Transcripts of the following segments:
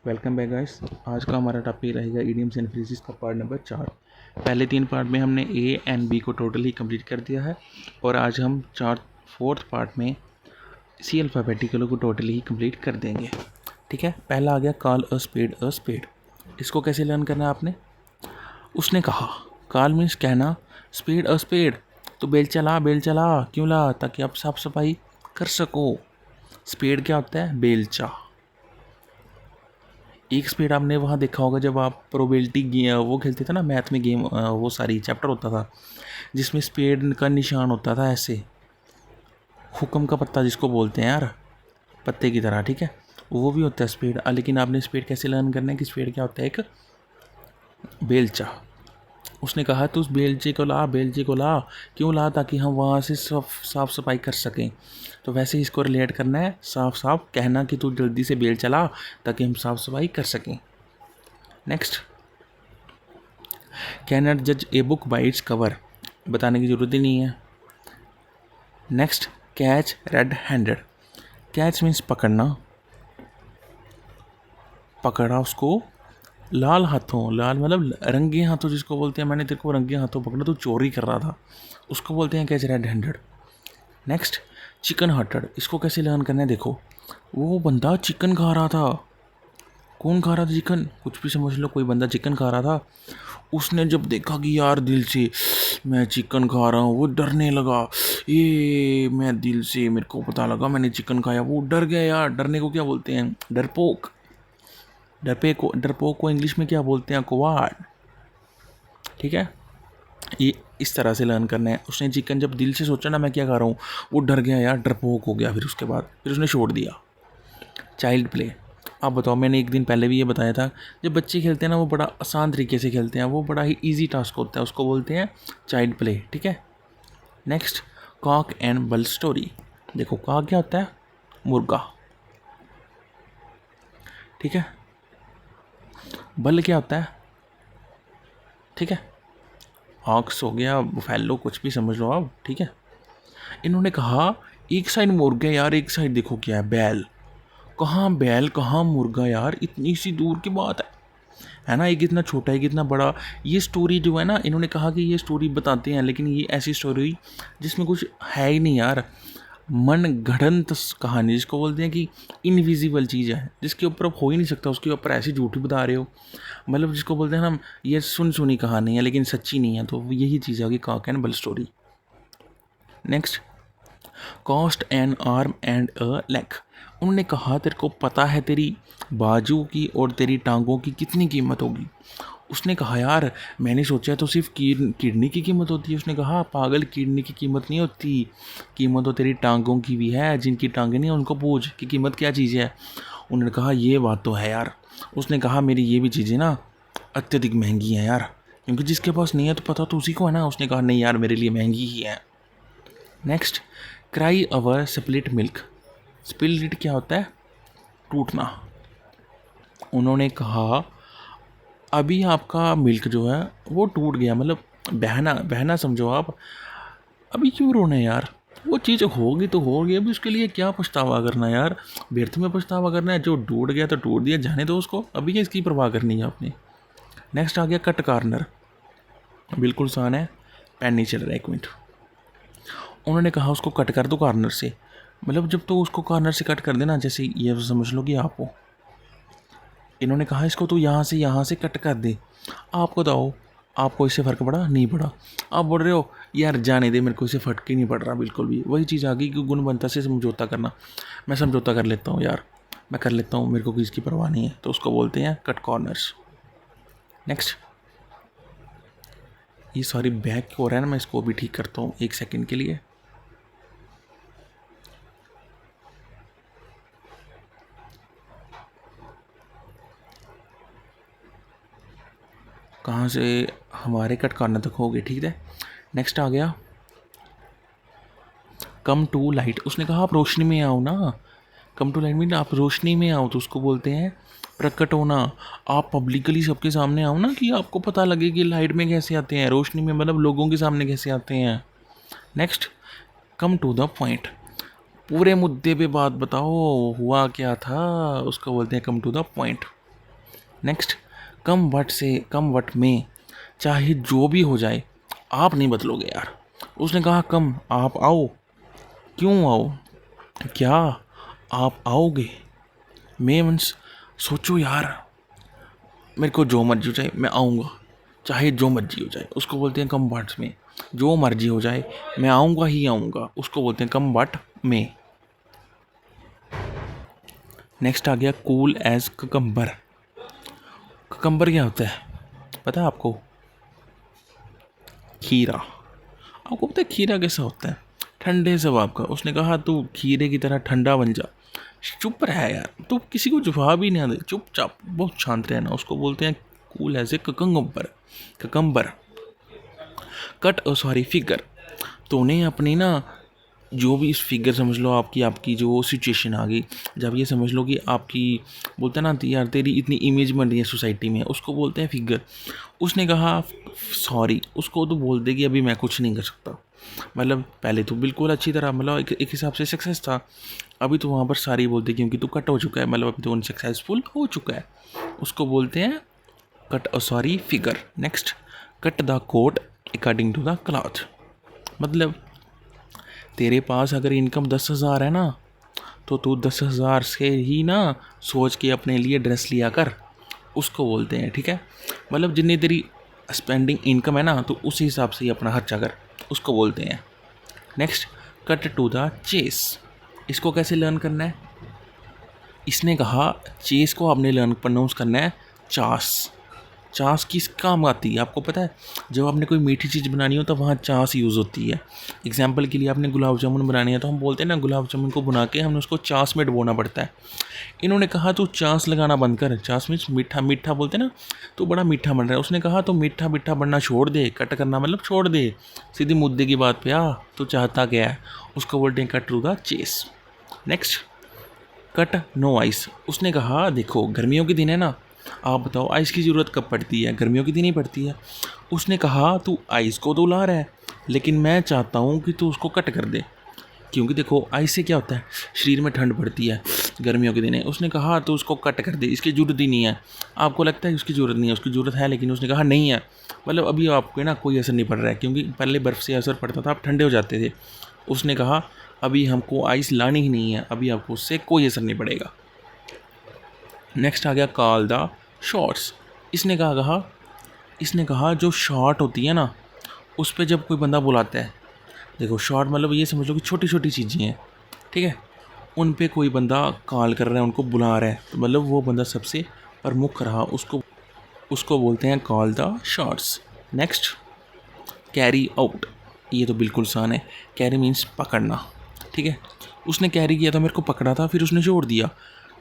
Welcome back guys. आज का हमारा टॉपिक रहेगा ईडियम्स एंड फ्रेजेस का पार्ट नंबर 4। पहले 3 पार्ट में हमने ए एंड बी को टोटली कंप्लीट कर दिया है और आज हम फोर्थ पार्ट में सी अल्फ़ाबेटिकल को टोटली ही कंप्लीट कर देंगे। ठीक है, पहला आ गया कॉल अ स्पेड। इसको कैसे लर्न करना है आपने? उसने कहा, कॉल मीन्स कहना, स्पेड अ स्पेड तो बेल चला क्यों ला, ताकि आप साफ सफाई कर सको। स्पेड क्या होता है? बेलचा। एक स्पेड आपने वहाँ देखा होगा जब आप प्रोबेबिलिटी वो खेलते थे ना, मैथ में गेम, वो सारी चैप्टर होता था जिसमें स्पेड का निशान होता था ऐसे, हुक्म का पत्ता जिसको बोलते हैं यार, पत्ते की तरह। ठीक है, वो भी होता है स्पेड। लेकिन आपने स्पेड कैसे लर्न करना है कि स्पेड क्या होता है? एक बेलचा। उसने कहा तो उस बेलचे को ला क्यों ला, ताकि हम वहाँ से साफ सफाई कर सकें। तो वैसे ही इसको रिलेट करना है, साफ कहना कि तू जल्दी से बेल चला ताकि हम साफ सफाई कर सकें। नेक्स्ट, कैन नॉट जज a book by its cover, बताने की ज़रूरत ही नहीं है। Next, catch red handed. Catch means पकड़ना, पकड़ा उसको लाल हाथों, लाल मतलब रंगे हाथों जिसको बोलते हैं। मैंने तेरे को रंगे हाथों पकड़ा, तो चोरी कर रहा था, उसको बोलते हैं catch red handed. Next, chicken hearted. इसको कैसे लर्न करना है? देखो, वो बंदा चिकन खा रहा था। कौन खा रहा था चिकन? कुछ भी समझ लो, कोई बंदा चिकन खा रहा था। उसने जब देखा कि यार दिल से मैं चिकन खा रहा हूँ, वो डरने लगा। ये मैं दिल से, मेरे को पता लगा मैंने चिकन खाया, वो डर गया यार। डरने को क्या बोलते हैं? डरपोक। डरपोक को इंग्लिश में क्या बोलते हैं? कोवार्ड। ठीक है, ये इस तरह से लर्न करना है। उसने चिकन जब दिल से सोचा ना मैं क्या खा रहा हूँ, वो डर गया यार, डरपोक हो गया। फिर उसके बाद उसने छोड़ दिया। Child play. आप बताओ, मैंने एक दिन पहले भी ये बताया था, जब बच्चे खेलते हैं ना वो बड़ा आसान तरीके से खेलते हैं, वो बड़ा ही इजी टास्क होता है, उसको बोलते हैं चाइल्ड प्ले। ठीक है। नेक्स्ट, कॉक एंड बल स्टोरी। देखो, कॉक क्या होता है? मुर्गा। ठीक है। बल क्या होता है? ठीक है, ऑक्स हो गया, फैलो, कुछ भी समझ लो आप। ठीक है। इन्होंने कहा एक साइड मुर्गा यार, एक साइड देखो क्या है? बैल। कहाँ बैल कहाँ मुर्गा यार, इतनी सी दूर की बात है ना? एक इतना छोटा, एक इतना बड़ा। ये स्टोरी जो है ना, इन्होंने कहा कि ये स्टोरी बताते हैं, लेकिन ये ऐसी स्टोरी हुई जिसमें कुछ है ही नहीं यार। मन गढ़ंत कहानी जिसको बोलते हैं कि इनविजिबल चीज़ है, जिसके ऊपर अब हो ही नहीं सकता, उसके ऊपर ऐसी झूठी बता रहे हो। मतलब जिसको बोलते हैं ना, ये सुनी कहानी है लेकिन सच्ची नहीं है। तो यही चीज़ होगी कॉक एंड बल story. Next, cost N arm and a leg. उन्होंने कहा तेरे को पता है तेरी बाजू की और तेरी टांगों की कितनी कीमत होगी? उसने कहा यार मैंने सोचा तो सिर्फ किडनी की कीमत होती है। उसने कहा पागल, किडनी की कीमत नहीं होती, कीमत तो तेरी टांगों की भी है। जिनकी टांगें नहीं उनको पूछ कि कीमत क्या चीज़ है। उन्होंने कहा ये बात तो है यार। उसने कहा मेरी ये भी चीज़ें ना अत्यधिक महंगी हैं यार, क्योंकि जिसके पास नहीं है तो पता तो उसी को है ना। उसने कहा नहीं यार, मेरे लिए महंगी ही है। नेक्स्ट, क्राई अवर स्प्लिट मिल्क। स्प्लिट क्या होता है? टूटना। उन्होंने कहा अभी आपका मिल्क जो है वो टूट गया, मतलब बहना बहना समझो आप। अभी क्यों रोना है यार, वो चीज़ होगी तो होगी, अभी उसके लिए क्या पछतावा करना यार, व्यर्थ में पछतावा करना है। जो टूट गया तो टूट दिया, जाने दो उसको, अभी क्या इसकी परवाह करनी है आपने। नेक्स्ट आ गया कट कार्नर। बिल्कुल आसान है, पेन नहीं चल रहा, एक मिनट। उन्होंने कहा उसको कट कर दो कार्नर से, मतलब जब तो उसको कार्नर से कट कर देना, जैसे ये समझ लो कि आप हो। इन्होंने कहा इसको तो यहाँ से कट कर दे। आपको बताओ, आपको इससे फ़र्क पड़ा? नहीं पड़ा। आप बोल रहे हो यार जाने दे, मेरे को इससे फ़र्क ही नहीं पड़ रहा बिल्कुल भी। वही चीज़ आ गई कि गुणवत्ता से समझौता करना। मैं समझौता कर लेता हूँ यार, मैं कर लेता हूँ, मेरे को किसी की परवाह नहीं है, तो उसको बोलते हैं कट कॉर्नर्स। नेक्स्ट, ये सॉरी बैक हो रहा है ना, मैं इसको भी ठीक करता हूँ एक सेकेंड के लिए। कहाँ से हमारे कट कॉर्नर तक हो गए? ठीक है। नेक्स्ट आ गया कम टू लाइट। उसने कहा आप रोशनी में आओ ना। कम टू लाइट मीन आप रोशनी में आओ, तो उसको बोलते हैं प्रकट होना। आप पब्लिकली सबके सामने आओ ना, कि आपको पता लगे कि लाइट में कैसे आते हैं, रोशनी में मतलब लोगों के सामने कैसे आते हैं। Next, come to the point. पूरे मुद्दे पे बात बताओ, हुआ क्या था, उसको बोलते हैं come to the point. Next, come what से कम वट में, चाहे जो भी हो जाए आप नहीं बदलोगे यार। उसने कहा कम, आप आओ। क्यों आओ? क्या आप आओगे? मैं मीन्स सोचो यार, मेरे को जो मर्जी हो जाए मैं आऊँगा, चाहे जो मर्जी हो जाए, उसको बोलते हैं कम वाट में। जो मर्जी हो जाए मैं आऊँगा ही आऊँगा, उसको बोलते हैं कम वाट में। नेक्स्ट आ गया कूल एज ककम्बर। ककम्बर क्या होता है पता है आपको? खीरा। आपको पता है खीरा कैसा होता है? ठंडे स्वभाव का। उसने कहा तू खीरे की तरह ठंडा बन जा। चुप रहा यार, तू किसी को जवाब ही नहीं दे, चुपचाप बहुत शांत रहना। उसको बोलते हैं cool as a cucumber. Cucumber cut sorry figure. तूने अपनी ना जो भी इस फिगर समझ लो, आपकी आपकी जो सिचुएशन आ गई, जब ये समझ लो कि आपकी बोलते हैं ना यार तेरी इतनी इमेज बन रही है सोसाइटी में, उसको बोलते हैं फिगर। उसने कहा सॉरी, उसको तो बोल दे कि अभी मैं कुछ नहीं कर सकता। मतलब पहले तो बिल्कुल अच्छी तरह, मतलब एक हिसाब से सक्सेस था, अभी तो वहाँ पर सारी बोलते क्योंकि तू कट हो चुका है, मतलब अभी तो अनसक्सेसफुल हो चुका है। उसको बोलते हैं cut sorry figure. Next, cut the coat according to the cloth. मतलब तेरे पास अगर इनकम 10,000 है ना, तो तू 10,000 से ही ना सोच के अपने लिए ड्रेस लिया कर, उसको बोलते हैं। ठीक है, मतलब जितनी तेरी स्पेंडिंग इनकम है ना, तो उस हिसाब से ही अपना खर्चा कर, उसको बोलते हैं। Next, cut to the chase. इसको कैसे लर्न करना है? इसने कहा चेस को आपने लर्न प्रोनाउंस करना है चास। चास किस काम आती है आपको पता है? जब आपने कोई मीठी चीज़ बनानी हो तो वहाँ चास यूज़ होती है। एग्जाम्पल के लिए आपने गुलाब जामुन बनानी है तो हम बोलते हैं ना गुलाब जामुन को बना के हमने उसको चास में डुबोना पड़ता है। इन्होंने कहा तू चास लगाना बंद कर। चास मीन्स मीठा, मीठा बोलते हैं ना, तो बड़ा मीठा बन रहा है। उसने कहा तो मीठा मीठा बनना छोड़ दे, कट करना मतलब छोड़ दे, सीधी मुद्दे की बात पे आ, तो चाहता क्या है? उसको बोलते हैं cut to the chase. Next, cut no ice. उसने कहा देखो गर्मियों के दिन है ना, आप बताओ आइस की ज़रूरत कब पड़ती है? गर्मियों के दिन ही पड़ती है। उसने कहा तू आइस को तो ला रहा है, लेकिन मैं चाहता हूँ कि तू उसको कट कर दे, क्योंकि देखो आइस से क्या होता है, शरीर में ठंड पड़ती है गर्मियों के दिन है। उसने कहा तो उसको कट कर दे, इसकी ज़रूरत ही नहीं है। आपको लगता है उसकी ज़रूरत नहीं है, उसकी ज़रूरत है, लेकिन उसने कहा नहीं है। मतलब अभी आपको ना कोई असर नहीं पड़ रहा है, क्योंकि पहले बर्फ़ से असर पड़ता था, आप ठंडे हो जाते थे। उसने कहा अभी हमको आइस लानी ही नहीं है, अभी आपको उससे कोई असर नहीं पड़ेगा। नेक्स्ट आ गया कॉल द शॉर्ट्स। इसने कहा जो शॉर्ट होती है ना, उस पर जब कोई बंदा बुलाता है, देखो शॉर्ट मतलब ये समझ लो कि छोटी छोटी चीज़ें हैं, ठीक है, उन पे कोई बंदा कॉल कर रहा है, उनको बुला रहा है, तो मतलब वो बंदा सबसे प्रमुख रहा, उसको उसको बोलते हैं call the shorts. Next, carry out. ये तो बिल्कुल आसान है, कैरी मीन्स पकड़ना। ठीक है, उसने कैरी किया था, मेरे को पकड़ा था, फिर उसने छोड़ दिया।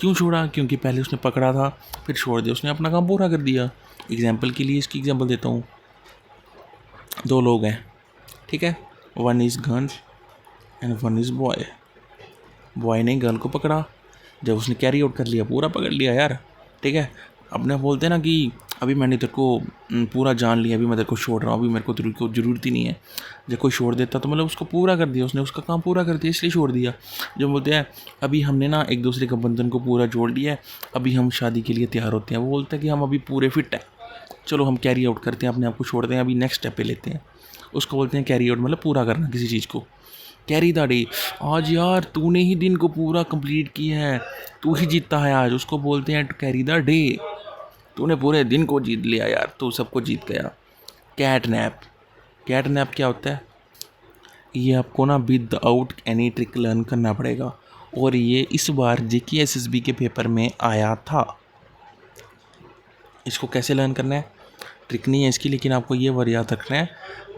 क्यों छोड़ा? क्योंकि पहले उसने पकड़ा था फिर छोड़ दिया, उसने अपना काम पूरा कर दिया। एग्जाम्पल के लिए इसकी एग्जाम्पल देता हूँ। दो लोग हैं, ठीक है, one is girl and one is boy. Boy ने गर्ल को पकड़ा, जब उसने कैरी आउट कर लिया, पूरा पकड़ लिया यार। ठीक है, अपने बोलते हैं ना कि अभी मैंने तेरे को पूरा जान लिया, अभी मैं तेरे को छोड़ रहा हूँ, अभी मेरे को तेरे को ज़रूरत ही नहीं है। जब कोई छोड़ देता तो मतलब उसको पूरा कर दिया, उसने उसका काम पूरा कर दिया, इसलिए छोड़ दिया। जब बोलते हैं अभी हमने ना एक दूसरे का बंधन को पूरा जोड़ लिया है, अभी हम शादी के लिए तैयार होते हैं, वो बोलते हैं कि हम अभी पूरे फिट हैं, चलो हम कैरी आउट करते हैं, अपने आप को छोड़ते हैं, अभी नेक्स्ट स्टेप पे लेते हैं। उसको बोलते हैं कैरी आउट, मतलब पूरा करना किसी चीज़ को। कैरी द डे, आज यार तूने ही दिन को पूरा कंप्लीट किया है, तू ही जीतता है आज, उसको बोलते हैं कैरी द डे। तूने पूरे दिन को जीत लिया यार, तू सबको जीत गया। Cat nap. कैट नैप क्या होता है? ये आपको ना विदाउट एनी ट्रिक लर्न करना पड़ेगा, और ये इस बार JKSSB के पेपर में आया था। इसको कैसे लर्न करना है? ट्रिक नहीं है इसकी, लेकिन आपको ये वर्ड याद रखना है,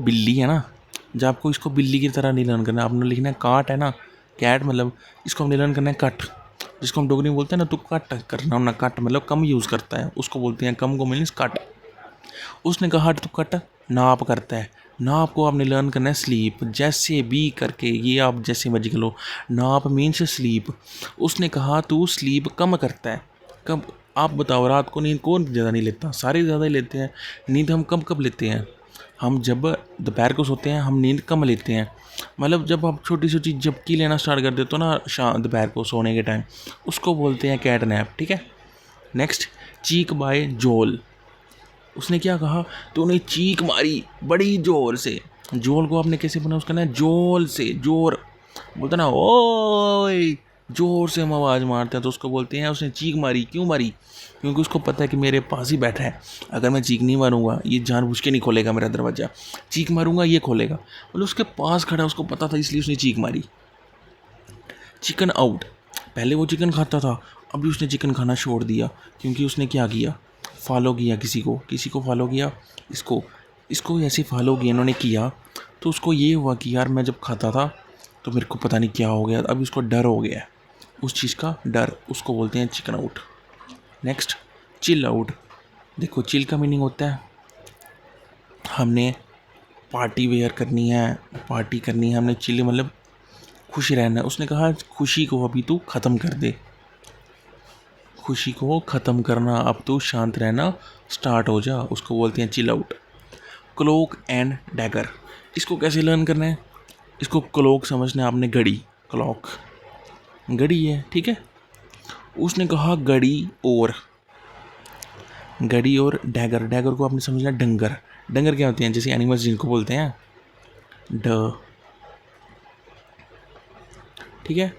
बिल्ली है ना, जब आपको इसको बिल्ली की तरह नहीं लर्न करना है, आपने लिखना है काट है ना, कैट मतलब इसको हमने लर्न करना है कट, जिसको हम डोगरी में बोलते हैं ना, तो कट करना ना, कट मतलब कम यूज़ करता है, उसको बोलते हैं कम को मीन्स कट। उसने कहा तो कट नाप करता है, नाप को आपने लर्न करना है स्लीप, जैसे भी करके, ये आप जैसे मर्जी कर लो, नाप मीन्स स्लीप। उसने कहा तू स्लीप कम करता है, कब? आप बताओ, रात को नींद कौन ज़्यादा नहीं लेता? सारे ज़्यादा ही लेते हैं। नींद हम कब कब लेते हैं? हम जब दोपहर को सोते हैं हम नींद कम लेते हैं, मतलब जब आप छोटी छोटी झपकी लेना स्टार्ट कर देते हो ना शाम दोपहर को सोने के टाइम, उसको बोलते हैं कैट नैप। ठीक है, नेक्स्ट, चीक बाय जोल। उसने क्या कहा, तो उन्हें चीख मारी बड़ी जोर से। जोल को आपने कैसे बना, उसका ना जोल से, जोर बोलते ना, ओए जोर से हम आवाज़ मारते हैं, तो उसको बोलते हैं उसने चीख मारी। क्यों मारी? क्योंकि उसको पता है कि मेरे पास ही बैठा है, अगर मैं चीख नहीं मारूंगा ये जानबूझ के नहीं खोलेगा मेरा दरवाज़ा, चीख मारूंगा ये खोलेगा। मतलब उसके पास खड़ा, उसको पता था, इसलिए उसने चीख मारी। Chicken out. पहले वो चिकन खाता था, अभी उसने चिकन खाना छोड़ दिया, क्योंकि उसने क्या किया, फॉलो किया किसी को फॉलो किया, इसको ऐसे फॉलो किया इन्होंने किया। तो उसको ये हुआ कि यार मैं जब खाता था तो मेरे को पता नहीं क्या हो गया, अभी उसको डर हो गया है, उस चीज़ का डर, उसको बोलते हैं chicken out. Next, chill out. देखो चिल का मीनिंग होता है हमने पार्टी वेयर करनी है, पार्टी करनी है हमने, चिल मतलब खुश रहना है। उसने कहा खुशी को अभी तू ख़त्म कर दे, खुशी को ख़त्म करना, अब तू शांत रहना स्टार्ट हो जा, उसको बोलते हैं chill out. Cloak and dagger, इसको कैसे लर्न करना है? इसको क्लोक समझना है आपने, घड़ी, क्लॉक घड़ी है, ठीक है। उसने कहा घड़ी और डैगर, डैगर को आपने समझना डंगर। डंगर क्या होते हैं? जैसे एनिमल्स जिनको बोलते हैं ड, ठीक है,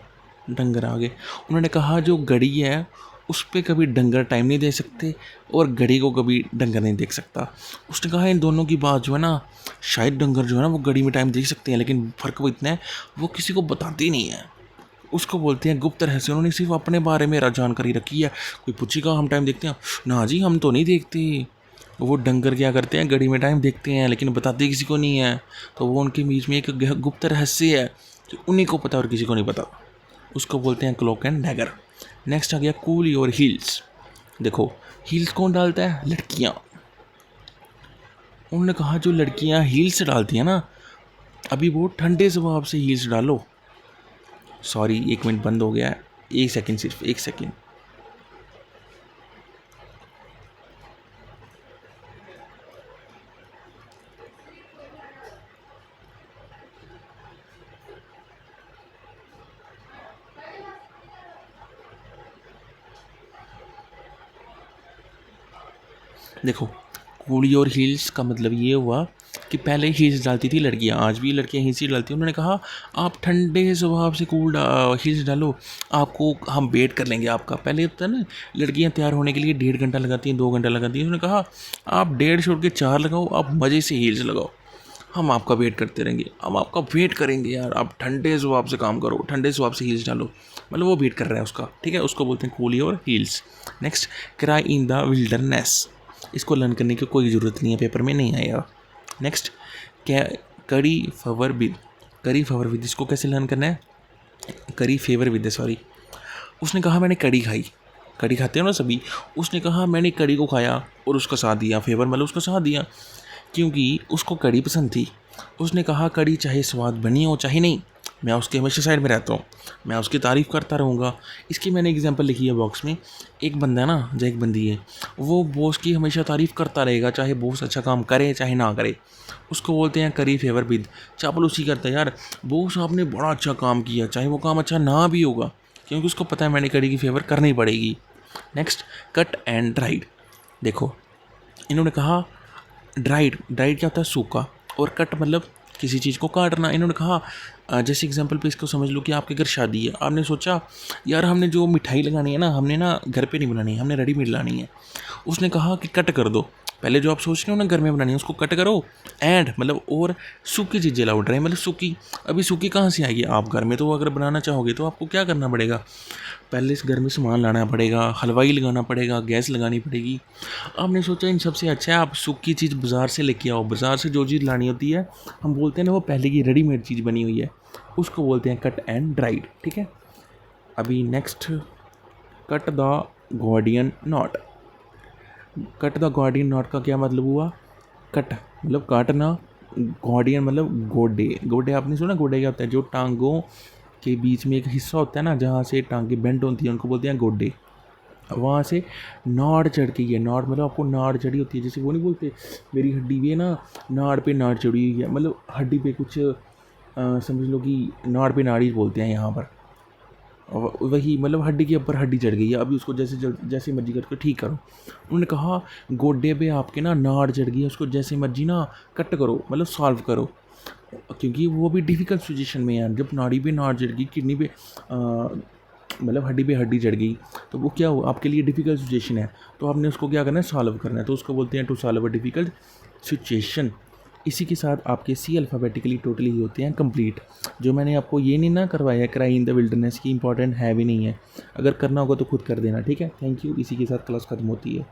डंगर आ गए। उन्होंने कहा जो घड़ी है उस पर कभी डंगर टाइम नहीं दे सकते और घड़ी को कभी डंगर नहीं देख सकता। उसने कहा इन दोनों की बात जो है ना, शायद डंगर जो है ना वो घड़ी में टाइम देख सकते हैं, लेकिन फ़र्क वो इतना है वो किसी को बताते नहीं है, उसको बोलते हैं गुप्त रहस्य। उन्होंने सिर्फ अपने बारे में जानकारी रखी है, कोई पूछेगा हम टाइम देखते हैं, ना जी हम तो नहीं देखते। वो डंगर क्या करते हैं, घड़ी में टाइम देखते हैं लेकिन बताते किसी को नहीं है, तो वो उनके बीच में एक गुप्त रहस्य है जो उन्हीं को पता और किसी को नहीं पता, उसको बोलते हैं क्लॉक एंड डैगर। नेक्स्ट आ गया कूल योर हील्स। देखो हील्स कौन डालता है? लड़कियाँ। उन्होंने कहा जो लड़कियाँ हील्स डालती हैं ना, अभी वो ठंडे स्वभाव से हील्स डालो। सॉरी 1 मिनट बंद हो गया है, 1 सेकेंड, सिर्फ 1 सेकेंड। देखो कूल योर हील्स का मतलब ये हुआ कि पहले हील्स डालती थी लड़कियां, आज भी लड़कियां हील्स ही डालती हैं। उन्होंने कहा आप ठंडे स्वभाव से हील्स डालो, आपको हम वेट कर लेंगे आपका। पहले होता है ना लड़कियां तैयार होने के लिए 1.5 घंटा लगाती हैं, 2 घंटा लगाती हैं। उन्होंने कहा आप 1.5 छोड़ के 4 लगाओ, आप मज़े से हील्स लगाओ, हम आपका वेट करते रहेंगे, हम आपका वेट करेंगे यार, आप ठंडे स्वभाव से काम करो, ठंडे स्वभाव से हील्स डालो। मतलब वो वेट कर रहा है उसका, ठीक है, उसको बोलते हैं cool your heels. Next, cry in the wilderness. इसको लर्न करने की कोई ज़रूरत नहीं है, पेपर में नहीं आएगा। नेक्स्ट, क्या करी फेवर विद, करी फेवर विद, इसको कैसे लर्न करना है? करी फेवर विद, सॉरी। उसने कहा मैंने कड़ी खाई, कड़ी खाते हो ना सभी, उसने कहा मैंने कड़ी को खाया और उसका साथ दिया, फेवर मतलब उसका साथ दिया, क्योंकि उसको कड़ी पसंद थी। उसने कहा कड़ी चाहे स्वाद बनी हो चाहे नहीं, मैं उसके हमेशा साइड में रहता हूँ, मैं उसकी तारीफ़ करता रहूँगा। इसकी मैंने एग्जांपल लिखी है बॉक्स में। एक बंदा है ना, जो एक बंदी है, वो बॉस की हमेशा तारीफ़ करता रहेगा, चाहे बॉस अच्छा काम करे चाहे ना करे, उसको बोलते हैं करी फेवर विद। चापलूसी करता है यार, बॉस आपने बड़ा अच्छा काम किया, चाहे वो काम अच्छा ना भी होगा, क्योंकि उसको पता है मैंने कड़ी की फेवर करनी पड़ेगी। Next, cut and dried. देखो इन्होंने कहा ड्राइड, ड्राइड क्या होता है? सूखा, और कट मतलब किसी चीज़ को काटना। इन्होंने कहा जैसे एग्जांपल पे इसको समझ लो कि आपके घर शादी है, आपने सोचा यार हमने जो मिठाई लगानी है ना, हमने ना घर पे नहीं बनानी है, हमने रेडीमेड लानी है। उसने कहा कि कट कर दो, पहले जो आप सोच रहे हो ना घर में बनानी है उसको कट करो, एंड मतलब और सूखी चीज़ें लाओ, ड्राई मतलब सूखी। अभी सूखी कहाँ से आएगी? आप घर में तो अगर बनाना चाहोगे तो आपको क्या करना पड़ेगा? पहले इस घर में सामान लाना पड़ेगा, हलवाई लगाना पड़ेगा, गैस लगानी पड़ेगी। आपने सोचा इन सबसे अच्छा है आप सूखी चीज़ बाज़ार से लेके आओ। बाज़ार से जो चीज़ लानी होती है, हम बोलते हैं ना वो पहले की रेडीमेड चीज़ बनी हुई है, उसको बोलते हैं कट एंड ड्राइड, ठीक है। अभी next, cut the Gordian not. Cut the Gordian not का क्या मतलब हुआ? कट मतलब काटना, गॉर्डियन मतलब गोडे। गोडे आपने सुना? गोडे क्या होता है? जो टांगों के बीच में एक हिस्सा होता है ना, जहाँ से टांगे बेंड होती हैं, उनको बोलते हैं गोडे। वहाँ से नाड़ चढ़ के, ये नाड़ मतलब आपको नाड़ चढ़ी होती है, जैसे वो नहीं बोलते मेरी हड्डी पे ना नाड़ पे नाड़ चढ़ी हुई है, मतलब हड्डी पे कुछ समझ लो कि नाड़ पे नाड़ी बोलते हैं यहाँ पर। वही मतलब हड्डी के ऊपर हड्डी चढ़ गई है, अभी उसको जैसे मर्जी करके ठीक करो। उन्होंने कहा गोडे पे आपके ना नाड़ चढ़ गई है, उसको जैसे मर्जी ना कट करो, मतलब सॉल्व करो, क्योंकि वो भी डिफ़िकल्ट सिचुएशन में है। जब नाड़ी पे नाड़ चढ़ गई, किडनी पे मतलब हड्डी पे हड्डी चढ़ गई, तो वो क्या हो आपके लिए डिफ़िकल्ट सिचुएशन है, तो आपने उसको क्या करना है, सॉल्व करना है। तो उसको बोलते हैं to solve a difficult situation. इसी के साथ आपके सी अल्फ़ाबेटिकली टोटली होते हैं कंप्लीट। जो मैंने आपको ये नहीं ना करवाया क्राई इन द विल्डरनेस की, इंपॉर्टेंट है भी नहीं है, अगर करना होगा तो खुद कर देना, ठीक है। Thank you. इसी के साथ क्लास ख़त्म होती है।